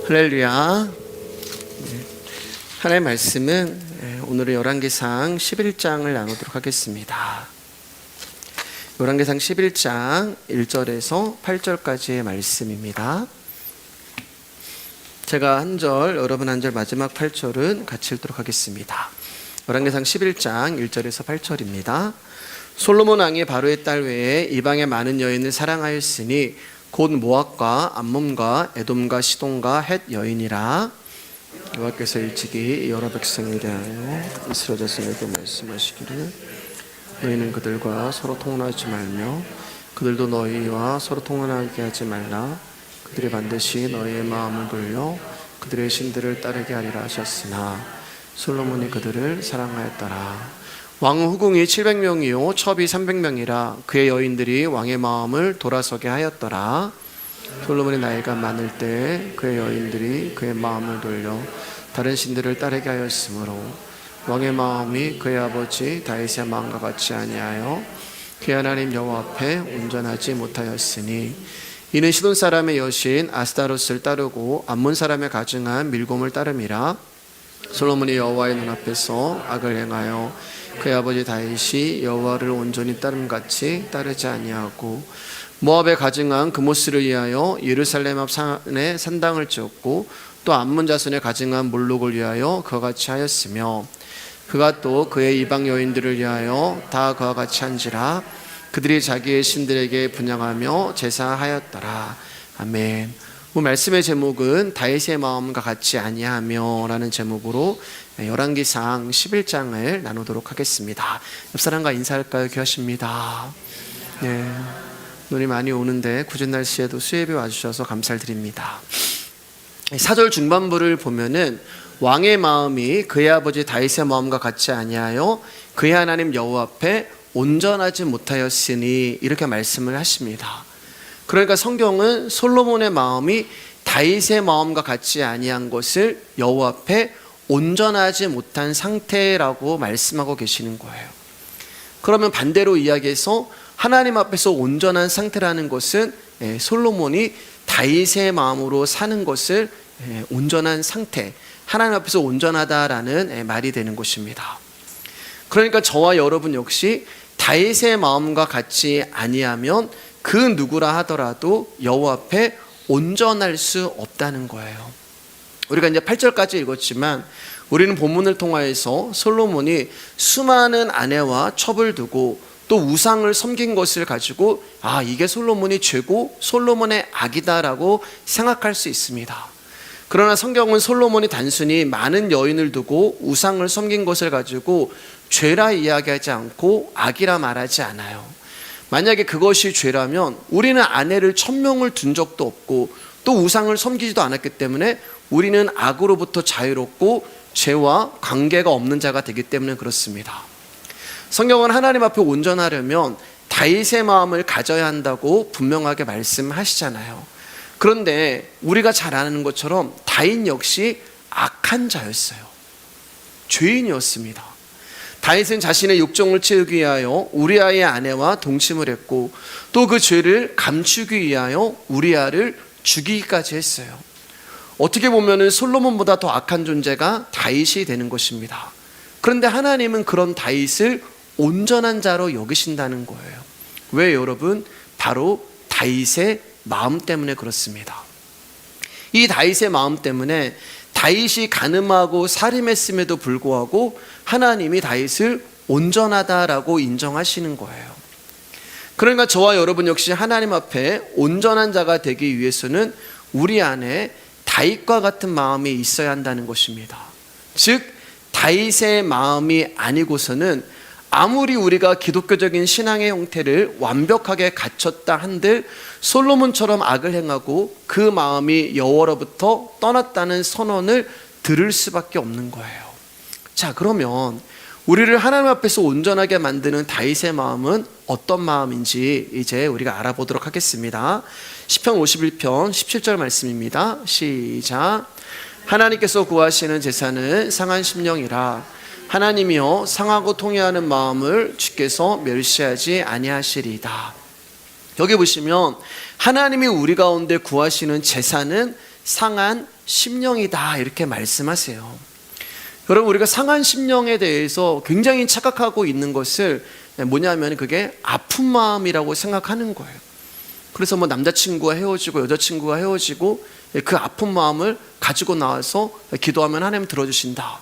할렐루야. 하나님의 말씀은 오늘의 열왕기상 11장을 나누도록 하겠습니다. 열왕기상 11장 1절에서 8절까지의 말씀입니다. 제가 한 절, 여러분 한 절, 마지막 8절은 같이 읽도록 하겠습니다. 열왕기상 11장 1절에서 8절입니다. 솔로몬 왕이 바로의 딸 외에 이방의 많은 여인을 사랑하였으니 곧 모압과 암몬과 에돔과 시돈과 헷 여인이라. 여호와께서 일찍이 여러 백성에 대하여 이스라엘 자손에게 말씀하시기를 너희는 그들과 서로 통혼하지 말며 그들도 너희와 서로 통혼하게 하지 말라. 그들이 반드시 너희의 마음을 돌려 그들의 신들을 따르게 하리라 하셨으나 솔로몬이 그들을 사랑하였더라. 왕 후궁이 700명이요 첩이 300명이라 그의 여인들이 왕의 마음을 돌아서게 하였더라. 솔로몬이 나이가 많을 때 그의 여인들이 그의 마음을 돌려 다른 신들을 따르게 하였으므로 왕의 마음이 그의 아버지 다윗의 마음과 같이 아니하여 그의 하나님 여호와 앞에 온전하지 못하였으니 이는 시돈 사람의 여신 아스타롯을 따르고 암몬 사람의 가증한 밀곰을 따름이라. 솔로몬이 여호와의 눈앞에서 악을 행하여 그의 아버지 다윗이 여호와를 온전히 따름같이 따르지 아니하고 모압에 가증한 그모스를 위하여 예루살렘 앞 산에 산당을 지었고 또 암몬 자손의 가증한 몰록을 위하여 그와 같이 하였으며 그가 또 그의 이방 여인들을 위하여 다 그와 같이 한지라. 그들이 자기의 신들에게 분향하며 제사하였더라. 아멘. 말씀의 제목은 다윗의 마음과 같이 아니하며 라는 제목으로 열왕기상 11장을 나누도록 하겠습니다. 옆 사람과 인사할까요? 귀하십니다. 네, 눈이 많이 오는데 굳은 날씨에도 수협에 와주셔서 감사를 드립니다. 4절 중반부를 보면은 왕의 마음이 그의 아버지 다윗의 마음과 같이 아니하여 그의 하나님 여호와 앞에 온전하지 못하였으니 이렇게 말씀을 하십니다. 그러니까 성경은 솔로몬의 마음이 다윗의 마음과 같지 아니한 것을 여호와 앞에 온전하지 못한 상태라고 말씀하고 계시는 거예요. 그러면 반대로 이야기해서 하나님 앞에서 온전한 상태라는 것은 솔로몬이 다윗의 마음으로 사는 것을 온전한 상태, 하나님 앞에서 온전하다라는 말이 되는 것입니다. 그러니까 저와 여러분 역시 다윗의 마음과 같이 아니하면 그 누구라 하더라도 여호와 앞에 온전할 수 없다는 거예요. 우리가 이제 8절까지 읽었지만 우리는 본문을 통하여서 솔로몬이 수많은 아내와 첩을 두고 또 우상을 섬긴 것을 가지고 이게 솔로몬이 죄고 솔로몬의 악이다라고 생각할 수 있습니다. 그러나 성경은 솔로몬이 단순히 많은 여인을 두고 우상을 섬긴 것을 가지고 죄라 이야기하지 않고 악이라 말하지 않아요. 만약에 그것이 죄라면 우리는 아내를 1000명을 둔 적도 없고 또 우상을 섬기지도 않았기 때문에 우리는 악으로부터 자유롭고 죄와 관계가 없는 자가 되기 때문에 그렇습니다. 성경은 하나님 앞에 온전하려면 다윗의 마음을 가져야 한다고 분명하게 말씀하시잖아요. 그런데 우리가 잘 아는 것처럼 다윗 역시 악한 자였어요. 죄인이었습니다. 다윗은 자신의 욕정을 채우기 위하여 우리아의 아내와 동침을 했고 또 그 죄를 감추기 위하여 우리아를 죽이기까지 했어요. 어떻게 보면 솔로몬보다 더 악한 존재가 다윗이 되는 것입니다. 그런데 하나님은 그런 다윗을 온전한 자로 여기신다는 거예요. 왜 여러분? 바로 다윗의 마음 때문에 그렇습니다. 이 다윗의 마음 때문에 다윗이 간음하고 살인했음에도 불구하고 하나님이 다윗을 온전하다라고 인정하시는 거예요. 그러니까 저와 여러분 역시 하나님 앞에 온전한 자가 되기 위해서는 우리 안에 다윗과 같은 마음이 있어야 한다는 것입니다. 즉 다윗의 마음이 아니고서는 아무리 우리가 기독교적인 신앙의 형태를 완벽하게 갖췄다 한들 솔로몬처럼 악을 행하고 그 마음이 여호와로부터 떠났다는 선언을 들을 수밖에 없는 거예요. 자, 그러면 우리를 하나님 앞에서 온전하게 만드는 다윗의 마음은 어떤 마음인지 이제 우리가 알아보도록 하겠습니다. 시편 51편 17절 말씀입니다. 시작. 하나님께서 구하시는 제사는 상한 심령이라. 하나님이여 상하고 통회하는 마음을 주께서 멸시하지 아니하시리이다. 여기 보시면 하나님이 우리 가운데 구하시는 제사는 상한 심령이다 이렇게 말씀하세요. 여러분, 우리가 상한 심령에 대해서 굉장히 착각하고 있는 것을 뭐냐면 그게 아픈 마음이라고 생각하는 거예요. 그래서 뭐 남자친구와 헤어지고 여자친구와 헤어지고 그 아픈 마음을 가지고 나와서 기도하면 하나님 들어주신다.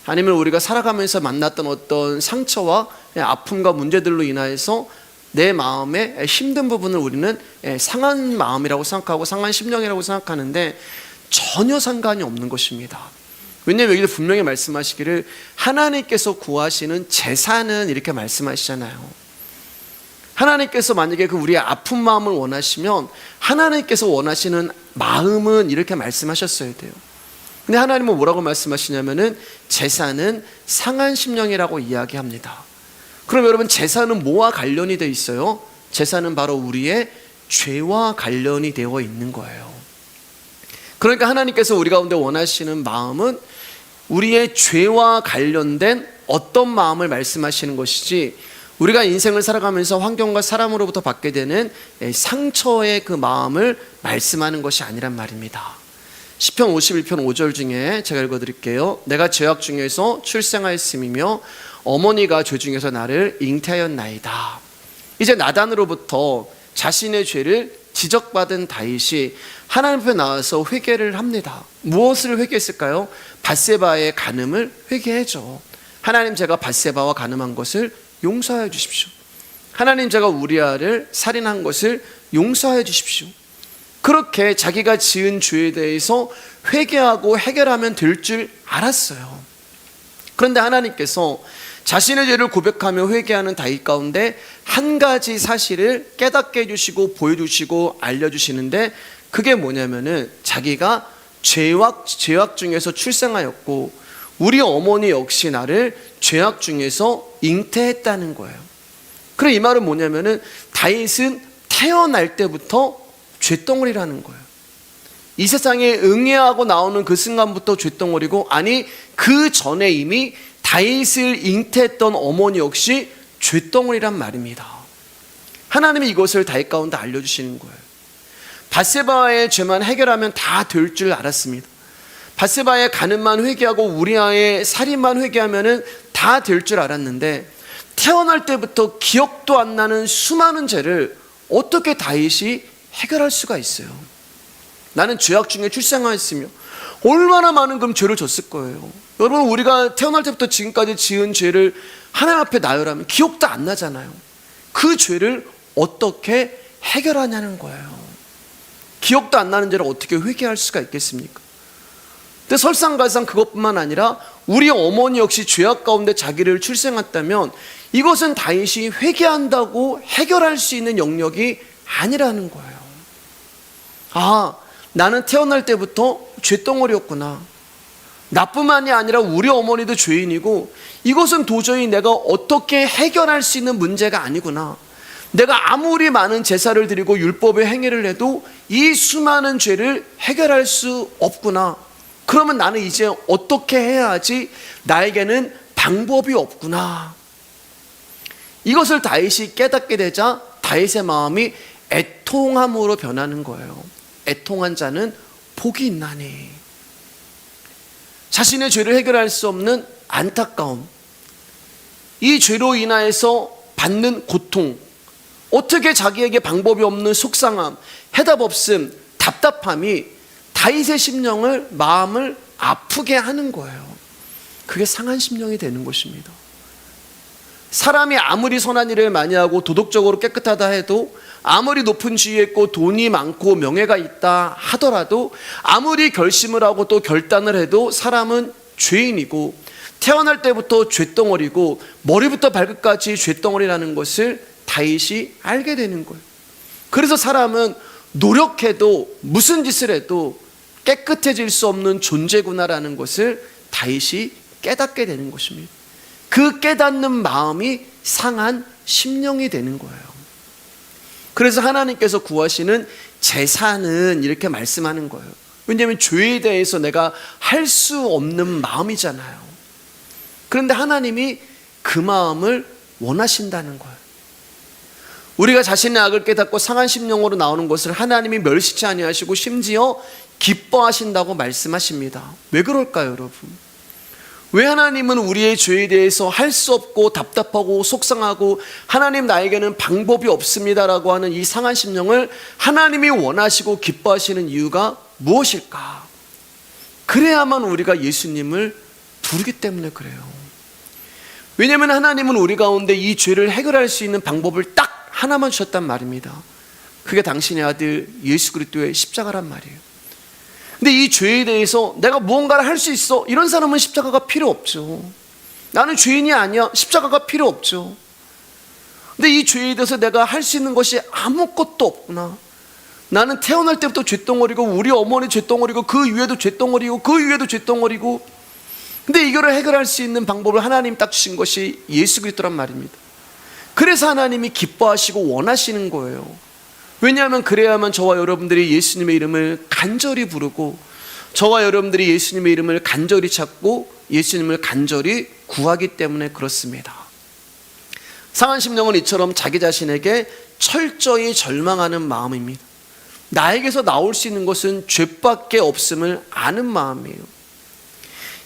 아니면 우리가 살아가면서 만났던 어떤 상처와 아픔과 문제들로 인하여서 내 마음의 힘든 부분을 우리는 상한 마음이라고 생각하고 상한 심령이라고 생각하는데 전혀 상관이 없는 것입니다. 왜냐하면 여기 분명히 말씀하시기를 하나님께서 구하시는 제사는 이렇게 말씀하시잖아요. 하나님께서 만약에 그 우리의 아픈 마음을 원하시면 하나님께서 원하시는 마음은 이렇게 말씀하셨어야 돼요. 근데 하나님은 뭐라고 말씀하시냐면은 제사는 상한 심령이라고 이야기합니다. 그럼 여러분, 제사는 뭐와 관련이 되어 있어요? 제사는 바로 우리의 죄와 관련이 되어 있는 거예요. 그러니까 하나님께서 우리 가운데 원하시는 마음은 우리의 죄와 관련된 어떤 마음을 말씀하시는 것이지, 우리가 인생을 살아가면서 환경과 사람으로부터 받게 되는 상처의 그 마음을 말씀하는 것이 아니란 말입니다. 시편 51편 5절 중에 제가 읽어드릴게요. 내가 죄악 중에서 출생하였음이며 어머니가 죄 중에서 나를 잉태하였나이다. 이제 나단으로부터 자신의 죄를 지적받은 다윗이 하나님 앞에 나와서 회개를 합니다. 무엇을 회개했을까요? 밧세바의 간음을 회개하죠. 하나님, 제가 밧세바와 간음한 것을 용서하여 주십시오. 하나님, 제가 우리아를 살인한 것을 용서하여 주십시오. 그렇게 자기가 지은 죄에 대해서 회개하고 해결하면 될 줄 알았어요. 그런데 하나님께서 자신의 죄를 고백하며 회개하는 다윗 가운데 한 가지 사실을 깨닫게 해주시고 보여주시고 알려주시는데, 그게 뭐냐면은 자기가 죄악 중에서 출생하였고 우리 어머니 역시 나를 죄악 중에서 잉태했다는 거예요. 그래, 이 말은 뭐냐면은 다윗은 태어날 때부터 죄덩어리라는 거예요. 이 세상에 응애하고 나오는 그 순간부터 죄덩어리고, 아니 그 전에 이미 다윗을 잉태했던 어머니 역시 죄덩어리란 말입니다. 하나님이 이것을 다윗 가운데 알려주시는 거예요. 밧세바의 죄만 해결하면 다 될 줄 알았습니다. 밧세바의 간음만 회개하고 우리아의 살인만 회개하면 다 될 줄 알았는데, 태어날 때부터 기억도 안 나는 수많은 죄를 어떻게 다윗이 해결할 수가 있어요? 나는 죄악 중에 출생하였으며 얼마나 많은 그럼 죄를 졌을 거예요. 여러분, 우리가 태어날 때부터 지금까지 지은 죄를 하나님 앞에 나열하면 기억도 안 나잖아요. 그 죄를 어떻게 해결하냐는 거예요. 기억도 안 나는 죄를 어떻게 회개할 수가 있겠습니까? 근데 설상가상 그것뿐만 아니라 우리 어머니 역시 죄악 가운데 자기를 출생했다면 이것은 다윗이 회개한다고 해결할 수 있는 영역이 아니라는 거예요. 아, 나는 태어날 때부터 죄덩어리였구나. 나뿐만이 아니라 우리 어머니도 죄인이고 이것은 도저히 내가 어떻게 해결할 수 있는 문제가 아니구나. 내가 아무리 많은 제사를 드리고 율법의 행위를 해도 이 수많은 죄를 해결할 수 없구나. 그러면 나는 이제 어떻게 해야 하지? 나에게는 방법이 없구나. 이것을 다윗이 깨닫게 되자 다윗의 마음이 애통함으로 변하는 거예요. 애통한 자는 복이 있나니. 자신의 죄를 해결할 수 없는 안타까움, 이 죄로 인하여서 받는 고통, 어떻게 자기에게 방법이 없는 속상함, 해답 없음, 답답함이 다윗의 심령을, 마음을 아프게 하는 거예요. 그게 상한 심령이 되는 것입니다. 사람이 아무리 선한 일을 많이 하고 도덕적으로 깨끗하다 해도, 아무리 높은 지위에 있고 돈이 많고 명예가 있다 하더라도, 아무리 결심을 하고 또 결단을 해도 사람은 죄인이고 태어날 때부터 죄덩어리고 머리부터 발끝까지 죄덩어리라는 것을 다윗이 알게 되는 거예요. 그래서 사람은 노력해도 무슨 짓을 해도 깨끗해질 수 없는 존재구나라는 것을 다윗이 깨닫게 되는 것입니다. 그 깨닫는 마음이 상한 심령이 되는 거예요. 그래서 하나님께서 구하시는 제사는 이렇게 말씀하는 거예요. 왜냐하면 죄에 대해서 내가 할 수 없는 마음이잖아요. 그런데 하나님이 그 마음을 원하신다는 거예요. 우리가 자신의 악을 깨닫고 상한 심령으로 나오는 것을 하나님이 멸시치 아니하시고 심지어 기뻐하신다고 말씀하십니다. 왜 그럴까요, 여러분? 왜 하나님은 우리의 죄에 대해서 할 수 없고 답답하고 속상하고 하나님 나에게는 방법이 없습니다라고 하는 이 상한 심령을 하나님이 원하시고 기뻐하시는 이유가 무엇일까? 그래야만 우리가 예수님을 부르기 때문에 그래요. 왜냐하면 하나님은 우리 가운데 이 죄를 해결할 수 있는 방법을 딱 하나만 주셨단 말입니다. 그게 당신의 아들 예수 그리스도의 십자가란 말이에요. 근데 이 죄에 대해서 내가 무언가를 할 수 있어, 이런 사람은 십자가가 필요 없죠. 나는 죄인이 아니야, 십자가가 필요 없죠. 근데 이 죄에 대해서 내가 할 수 있는 것이 아무것도 없구나. 나는 태어날 때부터 쇳덩어리고 우리 어머니 쇳덩어리고 그 위에도 쇳덩어리고 그 위에도 쇳덩어리고, 근데 이거를 해결할 수 있는 방법을 하나님 딱 주신 것이 예수 그리스도란 말입니다. 그래서 하나님이 기뻐하시고 원하시는 거예요. 왜냐하면 그래야만 저와 여러분들이 예수님의 이름을 간절히 부르고, 저와 여러분들이 예수님의 이름을 간절히 찾고 예수님을 간절히 구하기 때문에 그렇습니다. 상한 심령은 이처럼 자기 자신에게 철저히 절망하는 마음입니다. 나에게서 나올 수 있는 것은 죄밖에 없음을 아는 마음이에요.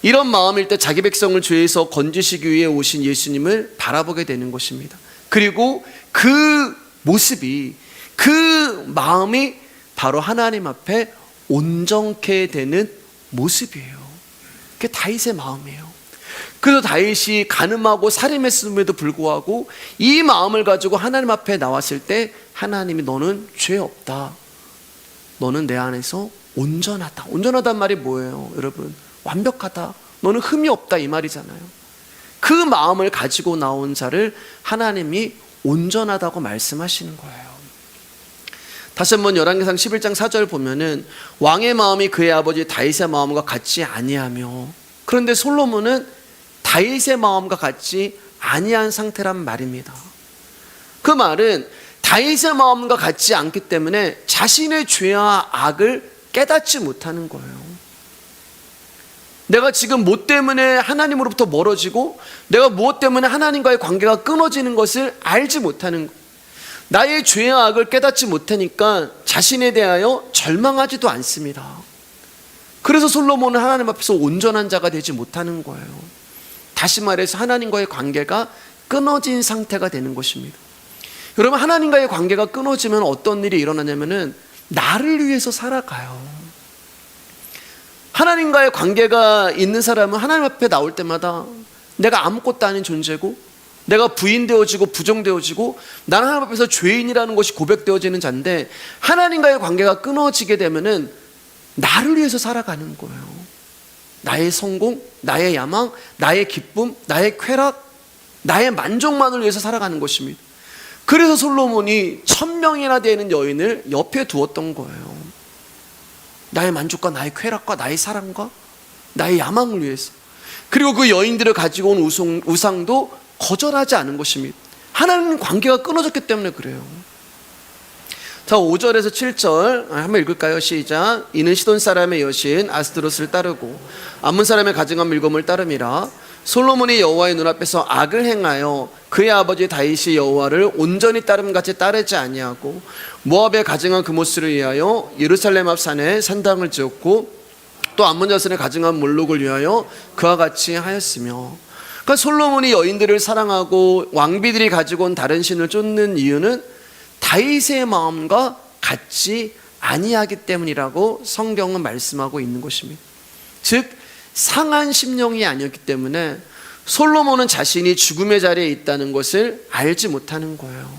이런 마음일 때 자기 백성을 죄에서 건지시기 위해 오신 예수님을 바라보게 되는 것입니다. 그리고 그 모습이, 그 마음이 바로 하나님 앞에 온전케 되는 모습이에요. 그게 다윗의 마음이에요. 그래서 다윗이 간음하고 살인했음에도 불구하고 이 마음을 가지고 하나님 앞에 나왔을 때 하나님이 너는 죄 없다, 너는 내 안에서 온전하다. 온전하단 말이 뭐예요, 여러분? 완벽하다, 너는 흠이 없다, 이 말이잖아요. 그 마음을 가지고 나온 자를 하나님이 온전하다고 말씀하시는 거예요. 다시 한번 열왕기상 11장 4절 보면은 왕의 마음이 그의 아버지 다윗의 마음과 같지 아니하며, 그런데 솔로몬은 다윗의 마음과 같지 아니한 상태란 말입니다. 그 말은 다윗의 마음과 같지 않기 때문에 자신의 죄와 악을 깨닫지 못하는 거예요. 내가 지금 뭐 때문에 하나님으로부터 멀어지고 내가 무엇 때문에 하나님과의 관계가 끊어지는 것을 알지 못하는 거예요. 나의 죄와 악을 깨닫지 못하니까 자신에 대하여 절망하지도 않습니다. 그래서 솔로몬은 하나님 앞에서 온전한 자가 되지 못하는 거예요. 다시 말해서 하나님과의 관계가 끊어진 상태가 되는 것입니다. 여러분, 하나님과의 관계가 끊어지면 어떤 일이 일어나냐면은 나를 위해서 살아가요. 하나님과의 관계가 있는 사람은 하나님 앞에 나올 때마다 내가 아무것도 아닌 존재고, 내가 부인되어지고 부정되어지고, 나는 하나님 앞에서 죄인이라는 것이 고백되어지는 자인데, 하나님과의 관계가 끊어지게 되면은 나를 위해서 살아가는 거예요. 나의 성공, 나의 야망, 나의 기쁨, 나의 쾌락, 나의 만족만을 위해서 살아가는 것입니다. 그래서 솔로몬이 1000명이나 되는 여인을 옆에 두었던 거예요. 나의 만족과 나의 쾌락과 나의 사랑과 나의 야망을 위해서. 그리고 그 여인들을 가지고 온 우상도 거절하지 않은 것입니다. 하나님 관계가 끊어졌기 때문에 그래요. 자, 5절에서 7절 한번 읽을까요? 시작. 이는 시돈 사람의 여신 아스드롯을 따르고 암몬 사람의 가증한 밀검을 따름이라. 솔로몬이 여호와의 눈앞에서 악을 행하여 그의 아버지 다윗이 여호와를 온전히 따름같이 따르지 아니하고 모압의 가증한 그모스를 위하여 예루살렘 앞 산에 산당을 지었고 또 암몬 자손의 가증한 몰록을 위하여 그와 같이 하였으며. 그러니까 솔로몬이 여인들을 사랑하고 왕비들이 가지고 온 다른 신을 쫓는 이유는 다윗의 마음과 같지 아니하기 때문이라고 성경은 말씀하고 있는 것입니다. 즉 상한 심령이 아니었기 때문에 솔로몬은 자신이 죽음의 자리에 있다는 것을 알지 못하는 거예요.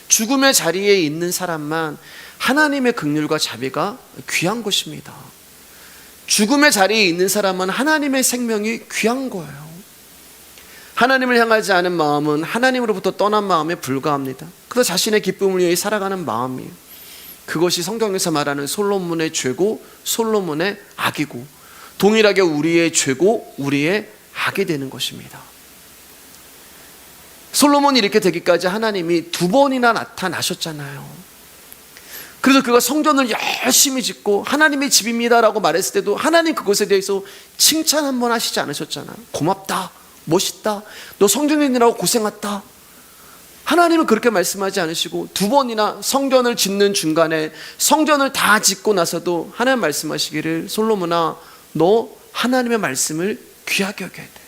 죽음의 자리에 있는 사람만 하나님의 긍휼과 자비가 귀한 것입니다. 죽음의 자리에 있는 사람은 하나님의 생명이 귀한 거예요. 하나님을 향하지 않은 마음은 하나님으로부터 떠난 마음에 불과합니다. 그래서 자신의 기쁨을 위해 살아가는 마음이에요. 그것이 성경에서 말하는 솔로몬의 죄고 솔로몬의 악이고, 동일하게 우리의 죄고 우리의 악이 되는 것입니다. 솔로몬이 이렇게 되기까지 하나님이 2번이나 나타나셨잖아요. 그래서 그가 성전을 열심히 짓고 하나님의 집입니다라고 말했을 때도 하나님 그것에 대해서 칭찬 한번 하시지 않으셨잖아요. 고맙다, 멋있다, 너 성전 짓느라고 고생했다. 하나님은 그렇게 말씀하지 않으시고 두 번이나 성전을 짓는 중간에 성전을 다 짓고 나서도 하나님 말씀하시기를 솔로몬아 너 하나님의 말씀을 귀하게 여겨야 돼.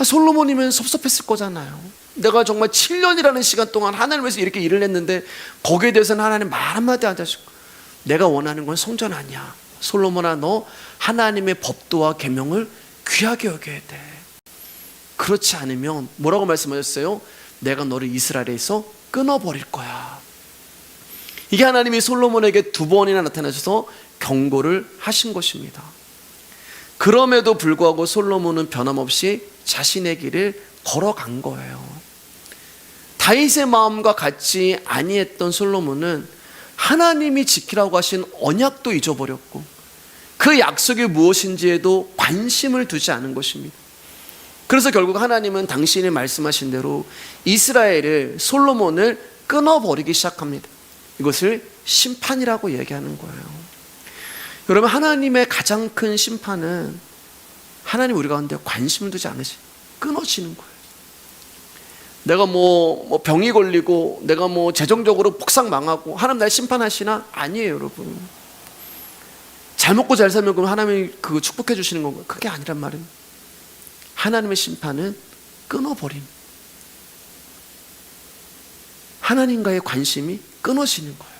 솔로몬이면 섭섭했을 거잖아요. 내가 정말 7년이라는 시간 동안 하나님을 위해서 이렇게 일을 했는데 거기에 대해서는 하나님 말 한마디 안 하시고 내가 원하는 건 성전 아니야. 솔로몬아 너 하나님의 법도와 계명을 귀하게 여겨야 돼. 그렇지 않으면 뭐라고 말씀하셨어요? 내가 너를 이스라엘에서 끊어버릴 거야. 이게 하나님이 솔로몬에게 두 번이나 나타나셔서 경고를 하신 것입니다. 그럼에도 불구하고 솔로몬은 변함없이 자신의 길을 걸어간 거예요. 다윗의 마음과 같지 아니했던 솔로몬은 하나님이 지키라고 하신 언약도 잊어버렸고 그 약속이 무엇인지에도 관심을 두지 않은 것입니다. 그래서 결국 하나님은 당신이 말씀하신 대로 이스라엘을 솔로몬을 끊어버리기 시작합니다. 이것을 심판이라고 얘기하는 거예요. 여러분 하나님의 가장 큰 심판은 하나님 우리 가운데 관심을 두지 않으시 끊어지는 거예요. 내가 뭐 병이 걸리고 내가 뭐 재정적으로 폭삭 망하고 하나님 날 심판하시나? 아니에요 여러분. 잘 먹고 잘 살면 그럼 하나님이 그거 축복해 주시는 건가요? 그게 아니란 말입니다. 하나님의 심판은 끊어버림. 하나님과의 관심이 끊어지는 거예요.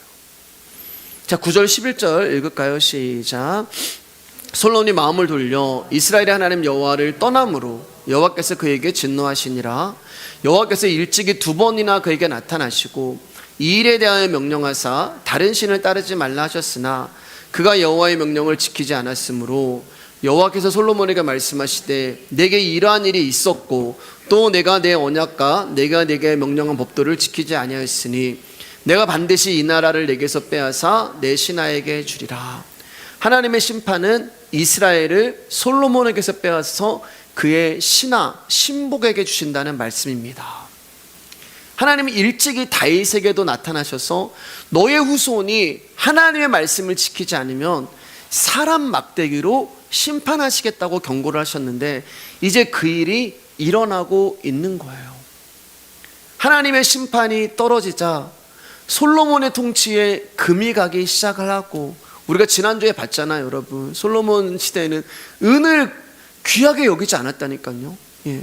자 9절 11절 읽을까요? 시작. 솔로몬이 마음을 돌려 이스라엘의 하나님 여호와를 떠남으로 여호와께서 그에게 진노하시니라. 여호와께서 일찍이 두 번이나 그에게 나타나시고 이 일에 대하여 명령하사 다른 신을 따르지 말라 하셨으나 그가 여호와의 명령을 지키지 않았으므로 여호와께서 솔로몬에게 말씀하시되 내게 이러한 일이 있었고 또 내가 내 언약과 내가 내게 명령한 법도를 지키지 아니하였으니 내가 반드시 이 나라를 내게서 빼앗아 내 신하에게 주리라. 하나님의 심판은 이스라엘을 솔로몬에게서 빼앗아서 그의 신하 신복에게 주신다는 말씀입니다. 하나님이 일찍이 다윗에게도 나타나셔서 너의 후손이 하나님의 말씀을 지키지 않으면 사람 막대기로 심판하시겠다고 경고를 하셨는데 이제 그 일이 일어나고 있는 거예요. 하나님의 심판이 떨어지자 솔로몬의 통치에 금이 가기 시작을 하고 우리가 지난주에 봤잖아요 여러분. 솔로몬 시대에는 은을 귀하게 여기지 않았다니까요. 예.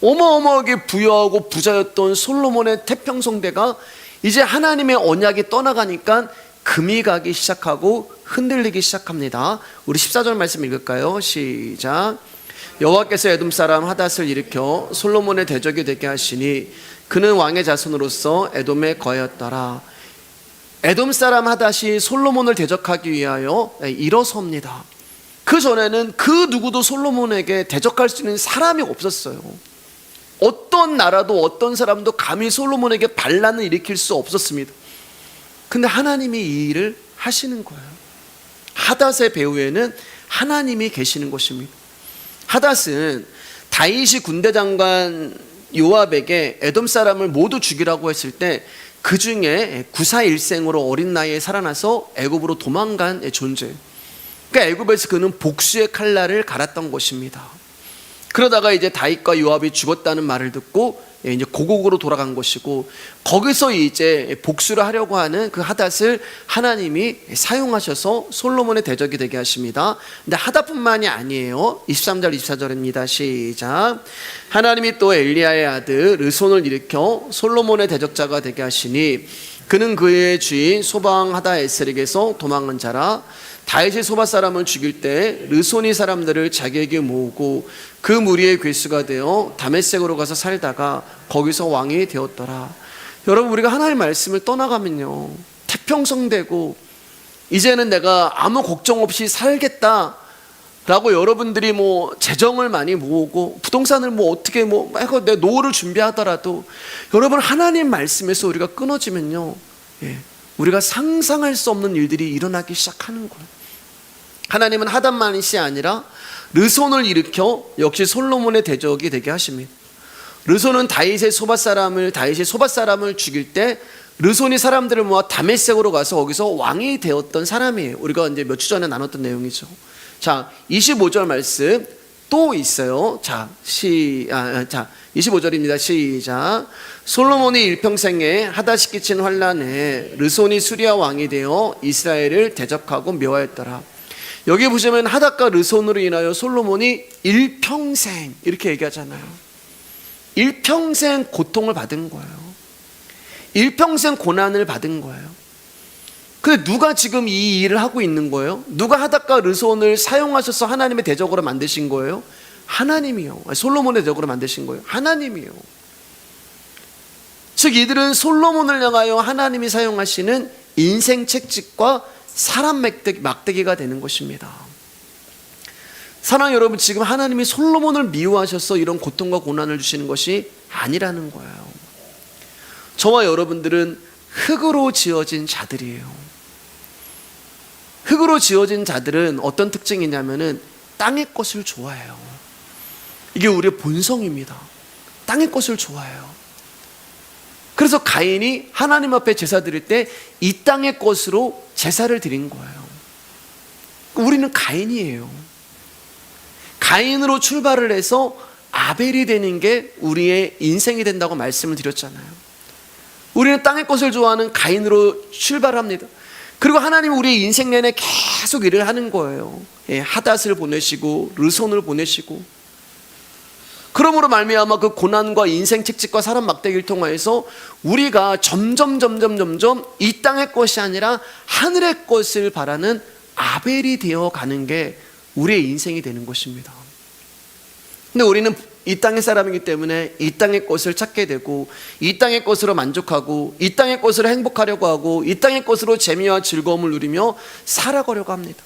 어마어마하게 부유하고 부자였던 솔로몬의 태평성대가 이제 하나님의 언약이 떠나가니까 금이 가기 시작하고 흔들리기 시작합니다. 우리 14절 말씀 읽을까요? 시작. 여호와께서 에돔 사람 하닷을 일으켜 솔로몬의 대적이 되게 하시니 그는 왕의 자손으로서 에돔에 거하였더라. 에돔 사람 하닷이 솔로몬을 대적하기 위하여 일어섭니다. 그 전에는 그 누구도 솔로몬에게 대적할 수 있는 사람이 없었어요. 어떤 나라도 어떤 사람도 감히 솔로몬에게 반란을 일으킬 수 없었습니다. 근데 하나님이 이 일을 하시는 거예요. 하닷의 배후에는 하나님이 계시는 것입니다. 하닷은 다윗이 군대 장관 요압에게 에돔 사람을 모두 죽이라고 했을 때 그 중에 구사일생으로 어린 나이에 살아나서 애굽으로 도망간 존재. 그러니까 애굽에서 그는 복수의 칼날을 갈았던 것입니다. 그러다가 이제 다윗과 요압이 죽었다는 말을 듣고 이제 고국으로 돌아간 것이고 거기서 이제 복수를 하려고 하는 그 하닷을 하나님이 사용하셔서 솔로몬의 대적이 되게 하십니다. 근데 하닷뿐만이 아니에요. 23절 24절입니다. 시작. 하나님이 또 엘리야의 아들 르손을 일으켜 솔로몬의 대적자가 되게 하시니 그는 그의 주인 소방 하다에셀에게서 도망한 자라. 다윗이 소바 사람을 죽일 때 르손이 사람들을 자기에게 모으고 그 무리의 괴수가 되어 다메섹으로 가서 살다가 거기서 왕이 되었더라. 여러분 우리가 하나님의 말씀을 떠나가면요 태평성되고 이제는 내가 아무 걱정 없이 살겠다 라고 여러분들이 뭐 재정을 많이 모으고 부동산을 뭐 어떻게 내 노후를 준비하더라도 여러분 하나님 말씀에서 우리가 끊어지면요 우리가 상상할 수 없는 일들이 일어나기 시작하는 거예요. 하나님은 하닷만이 아니라 르손을 일으켜 역시 솔로몬의 대적이 되게 하십니다. 르손은 다윗이 소바 사람을 죽일 때 르손이 사람들을 모아 다메섹으로 가서 거기서 왕이 되었던 사람이에요. 우리가 이제 몇 주 전에 나눴던 내용이죠. 자, 25절 말씀 또 있어요. 자, 25절입니다. 시작. 솔로몬이 일평생에 하닷이 끼친 환란에 르손이 수리아 왕이 되어 이스라엘을 대적하고 묘하였더라. 여기 보시면 하닷과 르손으로 인하여 솔로몬이 일평생 이렇게 얘기하잖아요. 일평생 고통을 받은 거예요. 일평생 고난을 받은 거예요. 근데 누가 지금 이 일을 하고 있는 거예요? 누가 하닷과 르손을 사용하셔서 하나님의 대적으로 만드신 거예요? 하나님이요. 솔로몬의 대적으로 만드신 거예요. 하나님이요. 즉 이들은 솔로몬을 향하여 하나님이 사용하시는 인생 책찍과 사람 막대기가 되는 것입니다. 사랑하는 여러분, 지금 하나님이 솔로몬을 미워하셔서 이런 고통과 고난을 주시는 것이 아니라는 거예요. 저와 여러분들은 흙으로 지어진 자들이에요. 흙으로 지어진 자들은 어떤 특징이냐면은 땅의 것을 좋아해요. 이게 우리의 본성입니다. 땅의 것을 좋아해요. 그래서 가인이 하나님 앞에 제사 드릴 때 이 땅의 것으로 제사를 드린 거예요. 우리는 가인이에요. 가인으로 출발을 해서 아벨이 되는 게 우리의 인생이 된다고 말씀을 드렸잖아요. 우리는 땅의 것을 좋아하는 가인으로 출발합니다. 그리고 하나님은 우리의 인생 내내 계속 일을 하는 거예요. 하닷을 보내시고 르손을 보내시고, 그러므로 말미암아 그 고난과 인생 책찍과 사람 막대기를 통하여서 우리가 점점 이 땅의 것이 아니라 하늘의 것을 바라는 아벨이 되어가는 게 우리의 인생이 되는 것입니다. 근데 우리는 이 땅의 사람이기 때문에 이 땅의 것을 찾게 되고, 이 땅의 것으로 만족하고, 이 땅의 것으로 행복하려고 하고, 이 땅의 것으로 재미와 즐거움을 누리며 살아가려고 합니다.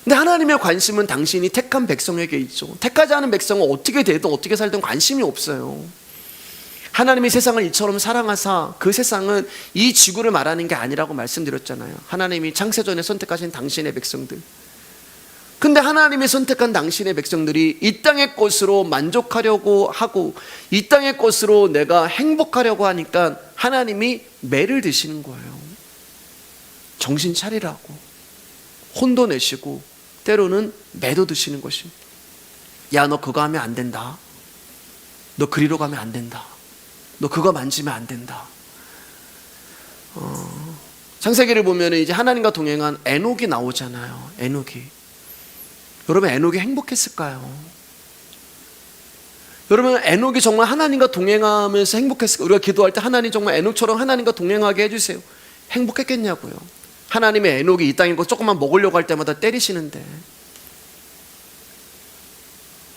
근데 하나님의 관심은 당신이 택한 백성에게 있죠. 택하지 않은 백성은 어떻게 되든 어떻게 살든 관심이 없어요. 하나님이 세상을 이처럼 사랑하사 그 세상은 이 지구를 말하는 게 아니라고 말씀드렸잖아요. 하나님이 창세전에 선택하신 당신의 백성들. 근데 하나님이 선택한 당신의 백성들이 이 땅의 것으로 만족하려고 하고, 이 땅의 것으로 내가 행복하려고 하니까 하나님이 매를 드시는 거예요. 정신 차리라고 혼도 내시고 때로는 매도 드시는 것입니다. 야, 너 그거 하면 안 된다. 너 그리로 가면 안 된다. 너 그거 만지면 안 된다. 창세기를 보면 이제 하나님과 동행한 에녹이 나오잖아요. 에녹이. 여러분, 에녹이 행복했을까요? 여러분, 에녹이 정말 하나님과 동행하면서 행복했을까요? 우리가 기도할 때 하나님 정말 에녹처럼 하나님과 동행하게 해주세요. 행복했겠냐고요. 하나님의 에녹이 이 땅에 거 조금만 먹으려고 할 때마다 때리시는데,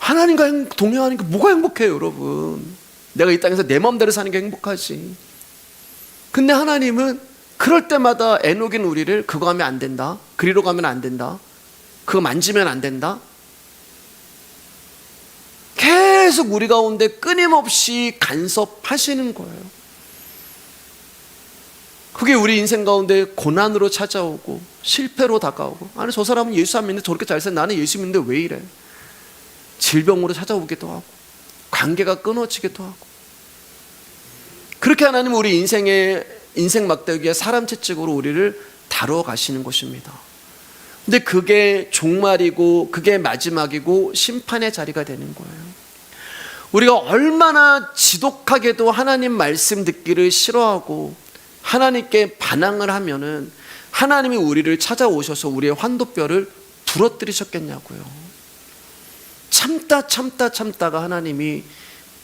하나님과 동행하니까 뭐가 행복해요, 여러분? 내가 이 땅에서 내 마음대로 사는 게 행복하지. 근데 하나님은 그럴 때마다 에녹인 우리를 그거 하면 안 된다, 그리로 가면 안 된다, 그거 만지면 안 된다, 계속 우리 가운데 끊임없이 간섭하시는 거예요. 그게 우리 인생 가운데 고난으로 찾아오고 실패로 다가오고, 아니 저 사람은 예수 안 믿는데 저렇게 잘 사, 나는 예수 믿는데 왜 이래? 질병으로 찾아오기도 하고 관계가 끊어지기도 하고. 그렇게 하나님은 우리 인생 막대기에 사람 채찍으로 우리를 다루어 가시는 것입니다. 근데 그게 종말이고 그게 마지막이고 심판의 자리가 되는 거예요. 우리가 얼마나 지독하게도 하나님 말씀 듣기를 싫어하고 하나님께 반항을 하면은 하나님이 우리를 찾아오셔서 우리의 환도뼈를 부러뜨리셨겠냐고요. 참다가 하나님이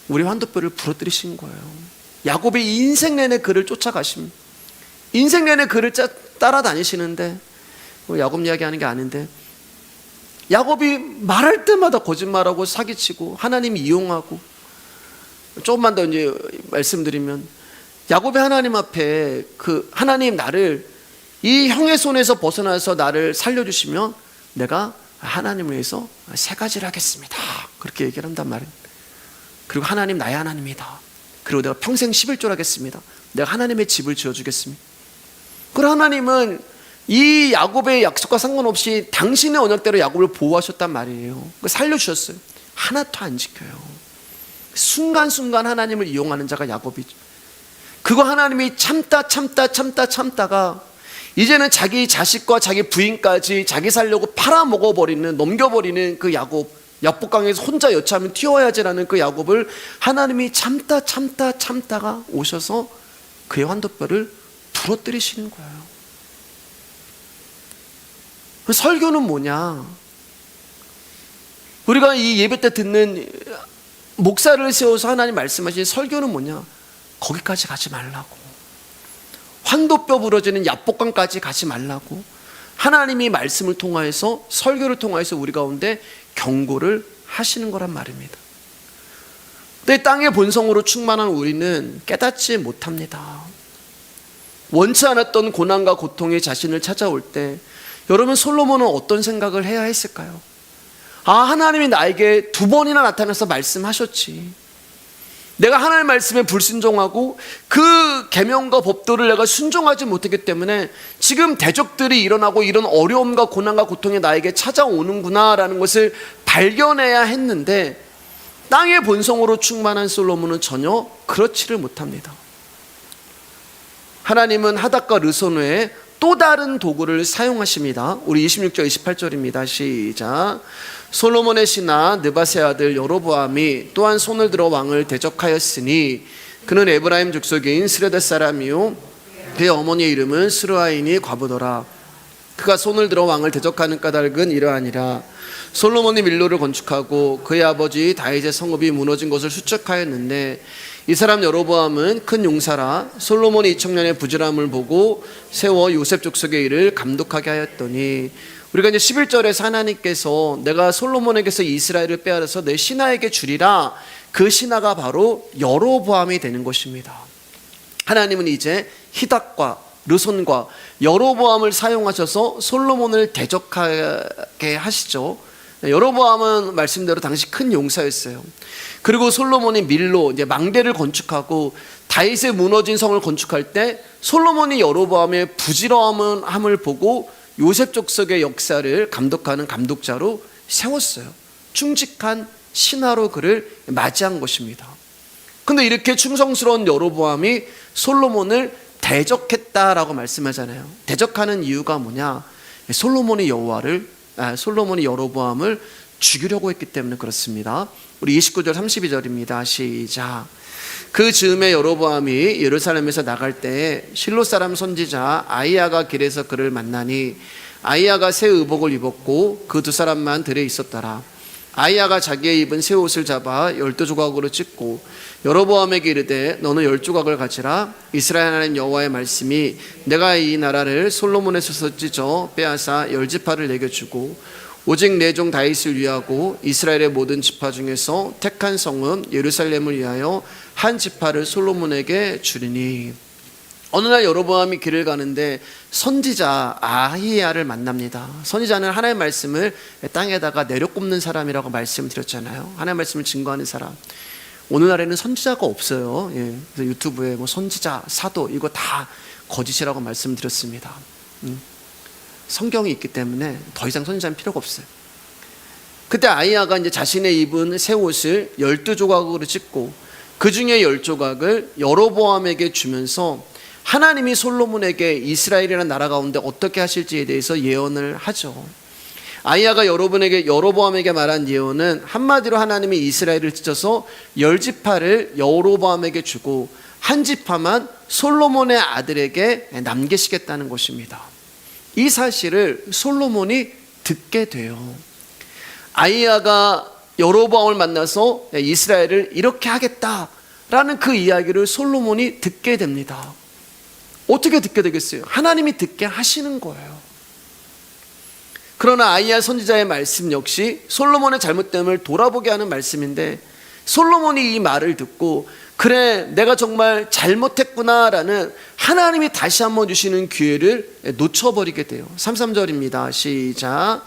우리 환도뼈를 부러뜨리신 거예요. 야곱이 인생 내내 그를 쫓아가십니다. 인생 내내 그를 따라다니시는데, 야곱 이야기하는 게 아닌데, 야곱이 말할 때마다 거짓말하고 사기치고 하나님 이용하고. 조금만 더 이제 말씀드리면, 야곱이 하나님 앞에 하나님 나를 이 형의 손에서 벗어나서 나를 살려주시면 내가 하나님을 위해서 세 가지를 하겠습니다. 그렇게 얘기를 한단 말이에요. 그리고 하나님 나의 하나님이다. 그리고 내가 평생 11조를 하겠습니다. 내가 하나님의 집을 지어주겠습니다. 그리고 하나님은 이 야곱의 약속과 상관없이 당신의 언약대로 야곱을 보호하셨단 말이에요. 살려주셨어요. 하나도 안 지켜요. 순간순간 하나님을 이용하는 자가 야곱이죠. 그거 하나님이 참다가 이제는 자기 자식과 자기 부인까지 자기 살려고 팔아먹어버리는, 넘겨버리는 그 야복강에서 혼자 여차하면 튀어야지라는 그 야곱을 하나님이 참다가 오셔서 그의 환도뼈를 부러뜨리시는 거예요. 그 설교는 뭐냐? 우리가 이 예배 때 듣는 목사를 세워서 하나님 말씀하신 설교는 뭐냐? 거기까지 가지 말라고, 환도뼈 부러지는 야복강까지 가지 말라고, 하나님이 말씀을 통하여서, 설교를 통하여서 우리 가운데 경고를 하시는 거란 말입니다. 근데 땅의 본성으로 충만한 우리는 깨닫지 못합니다. 원치 않았던 고난과 고통이 자신을 찾아올 때 여러분, 솔로몬은 어떤 생각을 해야 했을까요? 하나님이 나에게 2번이나 나타나서 말씀하셨지, 내가 하나님 말씀에 불순종하고 그 계명과 법도를 내가 순종하지 못했기 때문에 지금 대적들이 일어나고 이런 어려움과 고난과 고통이 나에게 찾아오는구나 라는 것을 발견해야 했는데, 땅의 본성으로 충만한 솔로몬은 전혀 그렇지를 못합니다. 하나님은 하닷과 르손 외에 또 다른 도구를 사용하십니다. 우리 26절 28절입니다. 시작. 솔로몬의 신하 느밧의 아들 여로보암이 또한 손을 들어 왕을 대적하였으니 그는 에브라임 족속인 스레다 사람이요 그의 어머니의 이름은 스루아인이 과부더라. 그가 손을 들어 왕을 대적하는 까닭은 이러하니라. 솔로몬이 밀로를 건축하고 그의 아버지 다윗의 성읍이 무너진 것을 수척하였는데 이 사람 여로보암은 큰 용사라. 솔로몬이 이 청년의 부지런함을 보고 세워 요셉 족속의 일을 감독하게 하였더니, 우리가 이제 11절에서 하나님께서 내가 솔로몬에게서 이스라엘을 빼앗아서 내 신하에게 주리라, 그 신하가 바로 여로보암이 되는 것입니다. 하나님은 이제 히닷과 르손과 여로보암을 사용하셔서 솔로몬을 대적하게 하시죠. 여로보암은 말씀대로 당시 큰 용사였어요. 그리고 솔로몬이 밀로, 이제 망대를 건축하고 다윗의 무너진 성을 건축할 때 솔로몬이 여로보암의 부지런함을 보고 요셉 족속의 역사를 감독하는 감독자로 세웠어요. 충직한 신하로 그를 맞이한 것입니다. 근데 이렇게 충성스러운 여로보암이 솔로몬을 대적했다라고 말씀하잖아요. 대적하는 이유가 뭐냐? 솔로몬이 여로보암을 죽이려고 했기 때문에 그렇습니다. 우리 29절 32절입니다. 시작. 그 즈음에 여로보암이 예루살렘에서 나갈 때에 실로 사람 선지자 아히야가 길에서 그를 만나니 아히야가 새 의복을 입었고 그 2사람만 들에 있었더라. 아히야가 자기의 입은 새 옷을 잡아 12조각으로 찢고 여로보암에게 이르되 너는 10조각을 가지라. 이스라엘 하나님 여호와의 말씀이 내가 이 나라를 솔로몬의 손에서 찢어 빼앗아 10지파를 내게 주고 오직 내 종 다윗을 위하고 이스라엘의 모든 지파 중에서 택한 성은 예루살렘을 위하여 한 지파를 솔로몬에게 주리니. 어느 날 여로보암이 길을 가는데 선지자 아히야를 만납니다. 선지자는 하나님의 말씀을 땅에다가 내려꼽는 사람이라고 말씀드렸잖아요. 하나님의 말씀을 증거하는 사람. 오늘날에는 선지자가 없어요. 그래서 유튜브에 뭐 선지자, 사도 이거 다 거짓이라고 말씀드렸습니다. 성경이 있기 때문에 더 이상 선지자는 필요가 없어요. 그때 아히야가 이제 자신의 입은 새 옷을 12조각으로 찢고 그 중에 10조각을 여로보암에게 주면서 하나님이 솔로몬에게 이스라엘이라는 나라 가운데 어떻게 하실지에 대해서 예언을 하죠. 아히야가 여로보암에게 말한 예언은 한마디로 하나님이 이스라엘을 찢어서 10지파를 여로보암에게 주고 한 지파만 솔로몬의 아들에게 남기시겠다는 것입니다. 이 사실을 솔로몬이 듣게 돼요. 아히야가 여로보암을 만나서 이스라엘을 이렇게 하겠다라는 그 이야기를 솔로몬이 듣게 됩니다. 어떻게 듣게 되겠어요? 하나님이 듣게 하시는 거예요. 그러나 아히야 선지자의 말씀 역시 솔로몬의 잘못됨을 돌아보게 하는 말씀인데, 솔로몬이 이 말을 듣고 그래 내가 정말 잘못했구나라는 하나님이 다시 한번 주시는 기회를 놓쳐버리게 돼요. 33절입니다. 시작.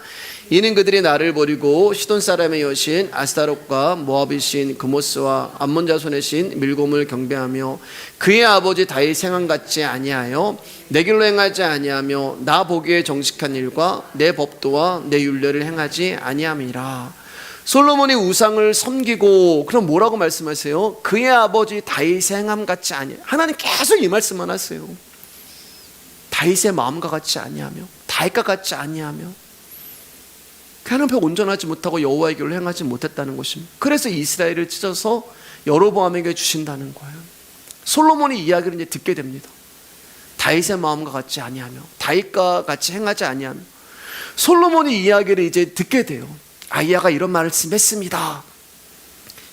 이는 그들이 나를 버리고 시돈 사람의 여신 아스타롯과 모압의 신 그모스와 암몬 자손의 신 밀곰을 경배하며 그의 아버지 다윗 행한 같지 아니하여 내 길로 행하지 아니하며 나 보기에 정직한 일과 내 법도와 내 율례를 행하지 아니함이라. 솔로몬이 우상을 섬기고, 그럼 뭐라고 말씀하세요? 그의 아버지 다윗의 행함 같지 아니하여. 하나님 계속 이 말씀만 하세요. 다윗의 마음과 같지 아니하며 다윗과 같지 아니하며 하나님 앞에 온전하지 못하고 여호와의 길을 행하지 못했다는 것입니다. 그래서 이스라엘을 찢어서 여로보암에게 주신다는 거예요. 솔로몬이 이야기를 이제 듣게 됩니다. 다윗의 마음과 같지 아니하며 다윗과 같이 행하지 아니하며 솔로몬이 이야기를 이제 듣게 돼요. 아히야가 이런 말씀했습니다.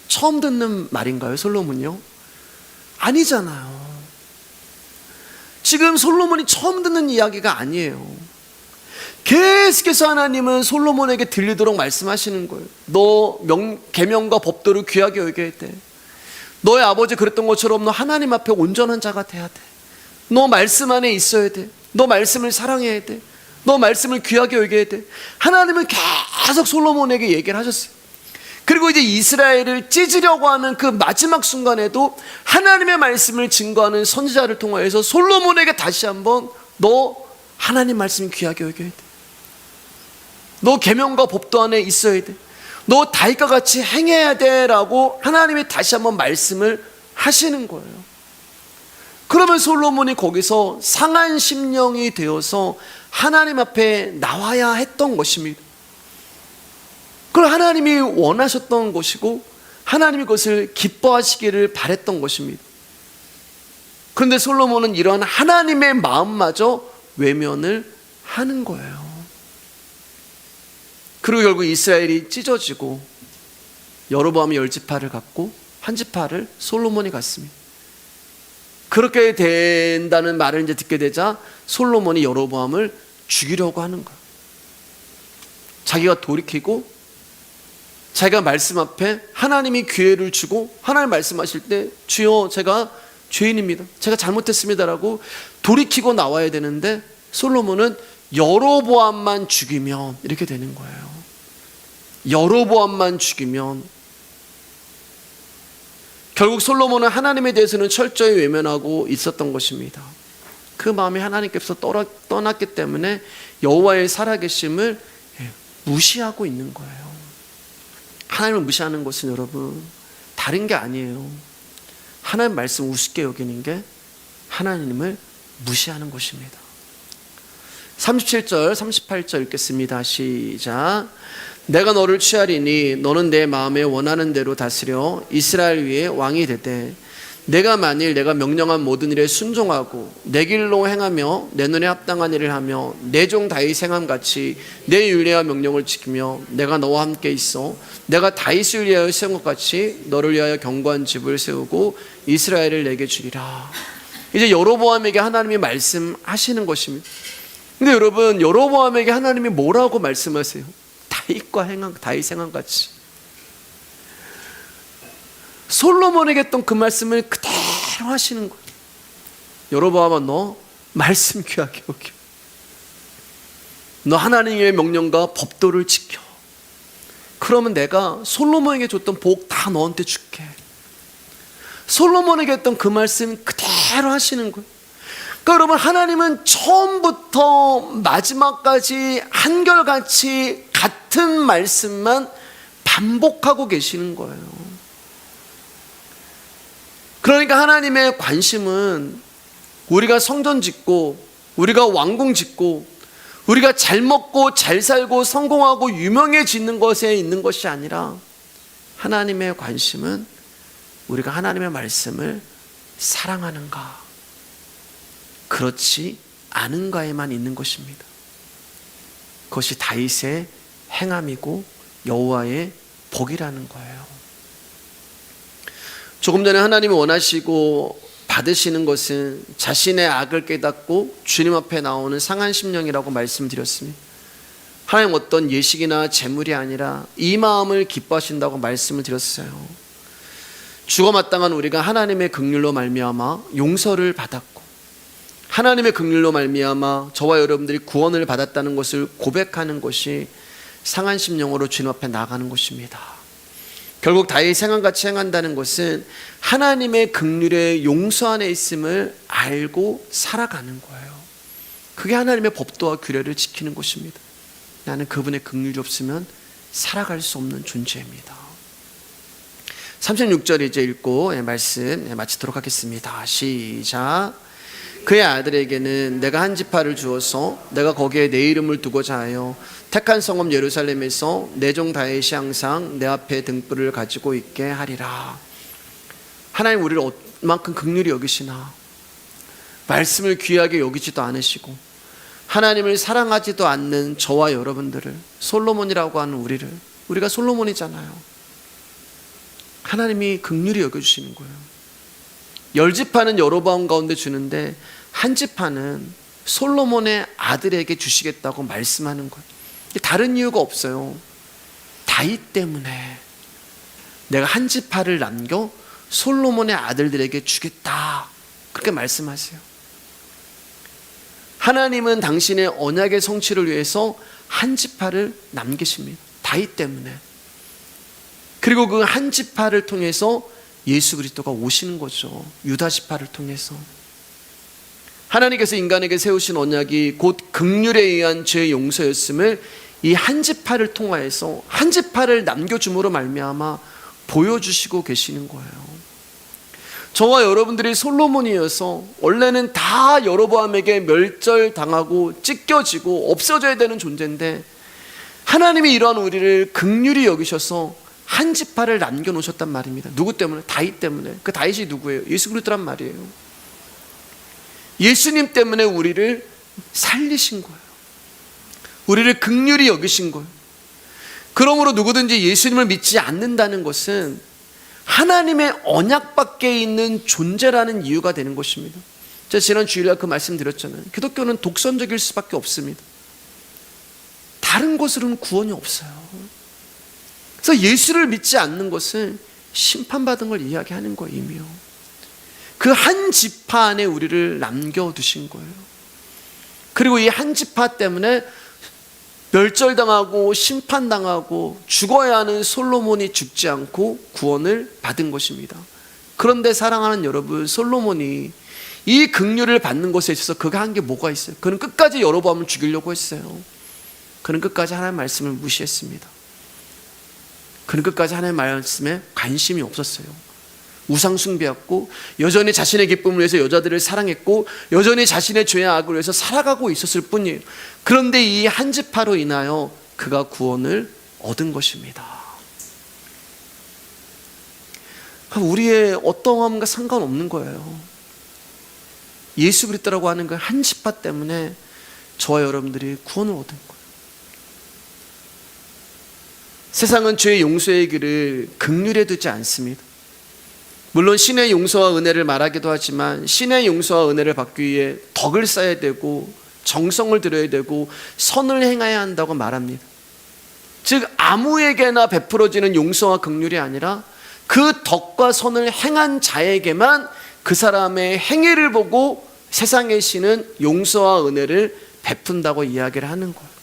처음 듣는 말인가요, 솔로몬요? 아니잖아요. 지금 솔로몬이 처음 듣는 이야기가 아니에요. 계속해서 하나님은 솔로몬에게 들리도록 말씀하시는 거예요. 너 계명과 법도를 귀하게 여겨야 돼. 너의 아버지 그랬던 것처럼 너 하나님 앞에 온전한 자가 돼야 돼. 너 말씀 안에 있어야 돼. 너 말씀을 사랑해야 돼. 너 말씀을 귀하게 여겨야 돼. 하나님은 계속 솔로몬에게 얘기를 하셨어요. 그리고 이제 이스라엘을 찢으려고 하는 그 마지막 순간에도 하나님의 말씀을 증거하는 선지자를 통하여서 솔로몬에게 다시 한번 너 하나님 말씀 귀하게 여겨야 돼. 너 계명과 법도 안에 있어야 돼. 너 다윗과 같이 행해야 돼 라고 하나님이 다시 한번 말씀을 하시는 거예요. 그러면 솔로몬이 거기서 상한 심령이 되어서 하나님 앞에 나와야 했던 것입니다. 그걸 하나님이 원하셨던 것이고 하나님이 그것을 기뻐하시기를 바랬던 것입니다. 그런데 솔로몬은 이러한 하나님의 마음마저 외면을 하는 거예요. 그리고 결국 이스라엘이 찢어지고 여로보암이 10지파를 갖고 한 지파를 솔로몬이 갖습니다. 그렇게 된다는 말을 이제 듣게 되자 솔로몬이 여로보암을 죽이려고 하는 거예요. 자기가 돌이키고 자기가 말씀 앞에 하나님이 기회를 주고 하나님 말씀하실 때 주여 제가 죄인입니다. 제가 잘못했습니다라고 돌이키고 나와야 되는데 솔로몬은 여로보암만 죽이면 이렇게 되는 거예요. 여로보암만 죽이면 결국 솔로몬은 하나님에 대해서는 철저히 외면하고 있었던 것입니다. 그 마음이 하나님께서 떠났기 때문에 여호와의 살아계심을 무시하고 있는 거예요. 하나님을 무시하는 것은 여러분 다른 게 아니에요. 하나님 말씀 우습게 여기는 게 하나님을 무시하는 것입니다. 37절 38절 읽겠습니다. 시작. 내가 너를 취하리니 너는 내 마음에 원하는 대로 다스려 이스라엘 위에 왕이 되되 내가 만일 내가 명령한 모든 일에 순종하고 내 길로 행하며 내 눈에 합당한 일을 하며 내 종 다윗 행함같이 내 율례와 명령을 지키며 내가 너와 함께 있어 내가 다윗을 위하여 세운 것 같이 너를 위하여 견고한 집을 세우고 이스라엘을 내게 주리라. 이제 여로보암에게 하나님이 말씀하시는 것입니다. 근데 여러분 여로보암에게 하나님이 뭐라고 말씀하세요? 다윗 행함같이. 솔로몬에게 했던 그 말씀을 그대로 하시는 거예요. 여로보암아 너 말씀 귀하게 여겨. 너 하나님의 명령과 법도를 지켜. 그러면 내가 솔로몬에게 줬던 복 다 너한테 줄게. 솔로몬에게 했던 그 말씀 그대로 하시는 거예요. 그러니까 여러분 하나님은 처음부터 마지막까지 한결같이 같은 말씀만 반복하고 계시는 거예요. 그러니까 하나님의 관심은 우리가 성전 짓고 우리가 왕궁 짓고 우리가 잘 먹고 잘 살고 성공하고 유명해지는 것에 있는 것이 아니라 하나님의 관심은 우리가 하나님의 말씀을 사랑하는가 그렇지 않은가에만 있는 것입니다. 그것이 다윗의 행함이고 여호와의 복이라는 거예요. 조금 전에 하나님이 원하시고 받으시는 것은 자신의 악을 깨닫고 주님 앞에 나오는 상한 심령이라고 말씀드렸습니다. 하나님 어떤 예식이나 제물이 아니라 이 마음을 기뻐하신다고 말씀을 드렸어요. 죽어 마땅한 우리가 하나님의 긍휼로 말미암아 용서를 받았고 하나님의 긍휼로 말미암아 저와 여러분들이 구원을 받았다는 것을 고백하는 것이 상한 심령으로 주님 앞에 나가는 것입니다. 결국 다윗 행함같이 행한다는 것은 하나님의 긍휼의 용서 안에 있음을 알고 살아가는 거예요. 그게 하나님의 법도와 규례를 지키는 것입니다. 나는 그분의 긍휼이 없으면 살아갈 수 없는 존재입니다. 36절 이제 읽고 말씀 마치도록 하겠습니다. 시작. 그의 아들에게는 내가 한 지파를 주어서 내가 거기에 내 이름을 두고자 하여 택한 성읍 예루살렘에서 내 종 다윗이 항상 내 앞에 등불을 가지고 있게 하리라. 하나님 우리를 얼만큼 긍휼히 여기시나. 말씀을 귀하게 여기지도 않으시고 하나님을 사랑하지도 않는 저와 여러분들을, 솔로몬이라고 하는 우리가 솔로몬이잖아요. 하나님이 긍휼히 여겨주시는 거예요. 10지파는 여로보암 가운데 주는데 한 지파는 솔로몬의 아들에게 주시겠다고 말씀하는 거예요. 다른 이유가 없어요. 다윗 때문에 내가 한 지파를 남겨 솔로몬의 아들들에게 주겠다, 그렇게 말씀하세요. 하나님은 당신의 언약의 성취를 위해서 한 지파를 남기십니다. 다윗 때문에. 그리고 그 한 지파를 통해서 예수 그리스도가 오시는 거죠. 유다 지파를 통해서. 하나님께서 인간에게 세우신 언약이 곧 긍휼에 의한 죄의 용서였음을 이 한 지파를 통하여서 한 지파를 남겨줌으로 말미암아 보여주시고 계시는 거예요. 저와 여러분들이 솔로몬이어서 원래는 다 여로보암에게 멸절당하고 찢겨지고 없어져야 되는 존재인데 하나님이 이러한 우리를 긍휼히 여기셔서 한 지파를 남겨놓으셨단 말입니다. 누구 때문에? 다윗 때문에. 그 다윗이 누구예요? 예수 그리스도란 말이에요. 예수님 때문에 우리를 살리신 거예요. 우리를 긍휼히 여기신 거예요. 그러므로 누구든지 예수님을 믿지 않는다는 것은 하나님의 언약 밖에 있는 존재라는 이유가 되는 것입니다. 제가 지난 주일날 그 말씀 드렸잖아요. 기독교는 독선적일 수밖에 없습니다. 다른 곳으로는 구원이 없어요. 그래서 예수를 믿지 않는 것은 심판받은 걸 이야기하는 거예요. 이미요. 그 한 지파 안에 우리를 남겨두신 거예요. 그리고 이 한 지파 때문에 멸절당하고 심판당하고 죽어야 하는 솔로몬이 죽지 않고 구원을 받은 것입니다. 그런데 사랑하는 여러분, 솔로몬이 이 긍휼을 받는 것에 있어서 그가 한 게 뭐가 있어요? 그는 끝까지 여로보암을 죽이려고 했어요. 그는 끝까지 하나님의 말씀을 무시했습니다. 그는 끝까지 하나님의 말씀에 관심이 없었어요. 우상 숭배했고 여전히 자신의 기쁨을 위해서 여자들을 사랑했고 여전히 자신의 죄와 악을 위해서 살아가고 있었을 뿐이에요. 그런데 이 한 지파로 인하여 그가 구원을 얻은 것입니다. 우리의 어떠함과 상관없는 거예요. 예수 그리스도라고 하는 그 한 지파 때문에 저와 여러분들이 구원을 얻은 거예요. 세상은 죄의 용서의 길을 긍휼에 두지 않습니다. 물론 신의 용서와 은혜를 말하기도 하지만 신의 용서와 은혜를 받기 위해 덕을 쌓아야 되고 정성을 들여야 되고 선을 행해야 한다고 말합니다. 즉 아무에게나 베풀어지는 용서와 긍휼이 아니라 그 덕과 선을 행한 자에게만 그 사람의 행위를 보고 세상의 신은 용서와 은혜를 베푼다고 이야기를 하는 거예요.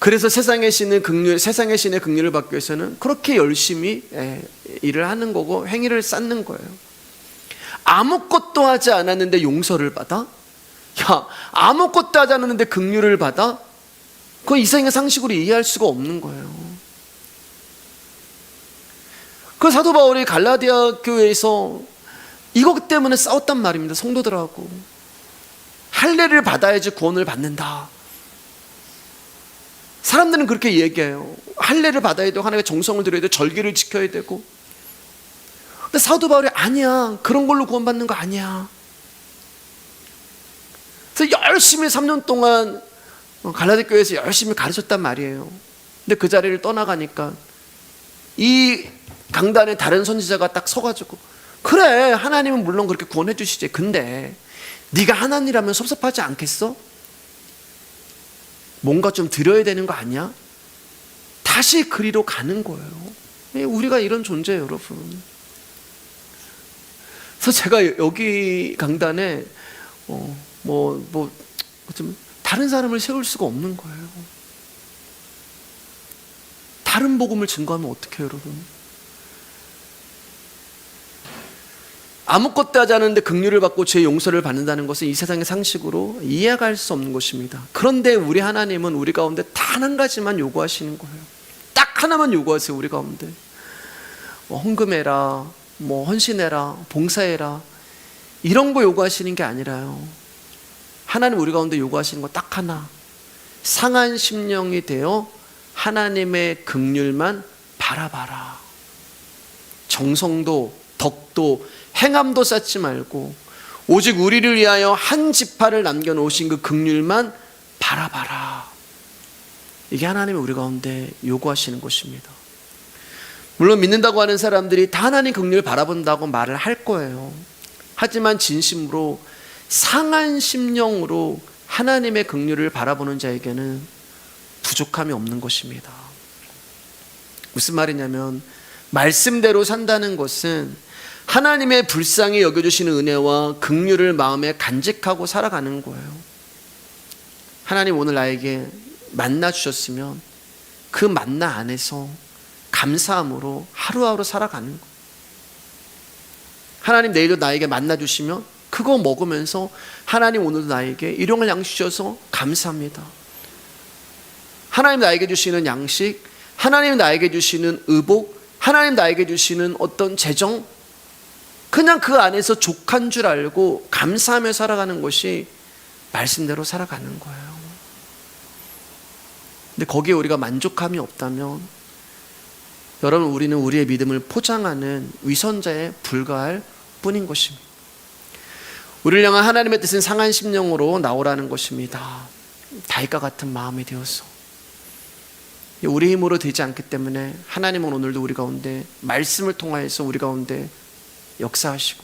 그래서 세상의 신의 긍휼을 받기 위해서는 그렇게 열심히 일을 하는 거고 행위를 쌓는 거예요. 아무것도 하지 않았는데 용서를 받아? 아무것도 하지 않았는데 긍휼을 받아? 그건 이상의 상식으로 이해할 수가 없는 거예요. 그 사도 바울이 갈라디아 교회에서 이것 때문에 싸웠단 말입니다. 성도들하고. 할례를 받아야지 구원을 받는다. 사람들은 그렇게 얘기해요. 할례를 받아야 되고 하나님의 정성을 들여야 되고 절기를 지켜야 되고. 근데 사도 바울이 아니야, 그런 걸로 구원받는 거 아니야. 그래서 열심히 3년 동안 갈라디아 교회에서 열심히 가르쳤단 말이에요. 근데 그 자리를 떠나가니까 이 강단에 다른 선지자가 딱 서가지고 그래, 하나님은 물론 그렇게 구원해 주시지. 근데 네가 하나님이라면 섭섭하지 않겠어? 뭔가 좀 드려야 되는 거 아니야? 다시 그리로 가는 거예요. 우리가 이런 존재예요, 여러분. 그래서 제가 여기 강단에 좀 다른 사람을 세울 수가 없는 거예요. 다른 복음을 증거하면 어떡해요, 여러분? 아무것도 하지 않았는데 긍휼을 받고 죄의 용서를 받는다는 것은 이 세상의 상식으로 이해가 할 수 없는 것입니다. 그런데 우리 하나님은 우리 가운데 단 한 가지만 요구하시는 거예요. 딱 하나만 요구하세요. 우리 가운데 헌금해라, 뭐 헌신해라, 봉사해라 이런 거 요구하시는 게 아니라요. 하나님 우리 가운데 요구하시는 거 딱 하나. 상한 심령이 되어 하나님의 긍휼만 바라봐라. 정성도 덕도 행함도 쌓지 말고 오직 우리를 위하여 한 지파를 남겨놓으신 그 긍휼만 바라봐라. 이게 하나님이 우리 가운데 요구하시는 것입니다. 물론 믿는다고 하는 사람들이 다 하나님 긍휼을 바라본다고 말을 할 거예요. 하지만 진심으로 상한 심령으로 하나님의 긍휼을 바라보는 자에게는 부족함이 없는 것입니다. 무슨 말이냐면 말씀대로 산다는 것은 하나님의 불쌍히 여겨주시는 은혜와 긍휼을 마음에 간직하고 살아가는 거예요. 하나님 오늘 나에게 만나 주셨으면 그 만나 안에서 감사함으로 하루하루 살아가는 거예요. 하나님 내일도 나에게 만나 주시면 그거 먹으면서 하나님 오늘도 나에게 일용할 양식 주셔서 감사합니다. 하나님 나에게 주시는 양식, 하나님 나에게 주시는 의복, 하나님 나에게 주시는 어떤 재정, 그냥 그 안에서 족한 줄 알고 감사하며 살아가는 것이 말씀대로 살아가는 거예요. 근데 거기에 우리가 만족함이 없다면 여러분 우리는 우리의 믿음을 포장하는 위선자에 불과할 뿐인 것입니다. 우리를 향한 하나님의 뜻은 상한 심령으로 나오라는 것입니다. 다윗과 같은 마음이 되어서 우리 힘으로 되지 않기 때문에 하나님은 오늘도 우리 가운데 말씀을 통하여서 우리 가운데 역사하시고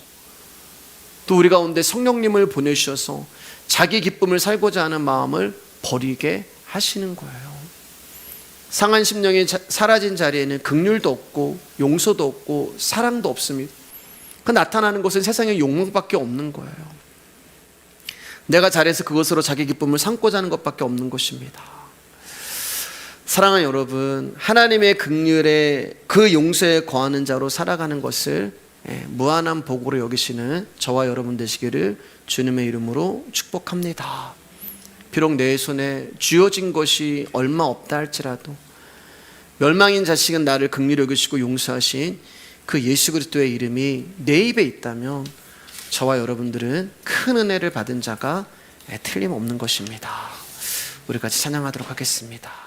또 우리 가운데 성령님을 보내주셔서 자기 기쁨을 살고자 하는 마음을 버리게 하시는 거예요. 상한 심령이 사라진 자리에는 긍휼도 없고 용서도 없고 사랑도 없습니다. 그 나타나는 것은 세상의 욕망밖에 없는 거예요. 내가 잘해서 그것으로 자기 기쁨을 삼고자 하는 것밖에 없는 것입니다. 사랑하는 여러분, 하나님의 긍휼에 그 용서에 거하는 자로 살아가는 것을 무한한 복으로 여기시는 저와 여러분 되시기를 주님의 이름으로 축복합니다. 비록 내 손에 쥐어진 것이 얼마 없다 할지라도 멸망인 자식은 나를 긍휼히 여기시고 용서하신 그 예수 그리스도의 이름이 내 입에 있다면 저와 여러분들은 큰 은혜를 받은 자가 틀림없는 것입니다. 우리 같이 찬양하도록 하겠습니다.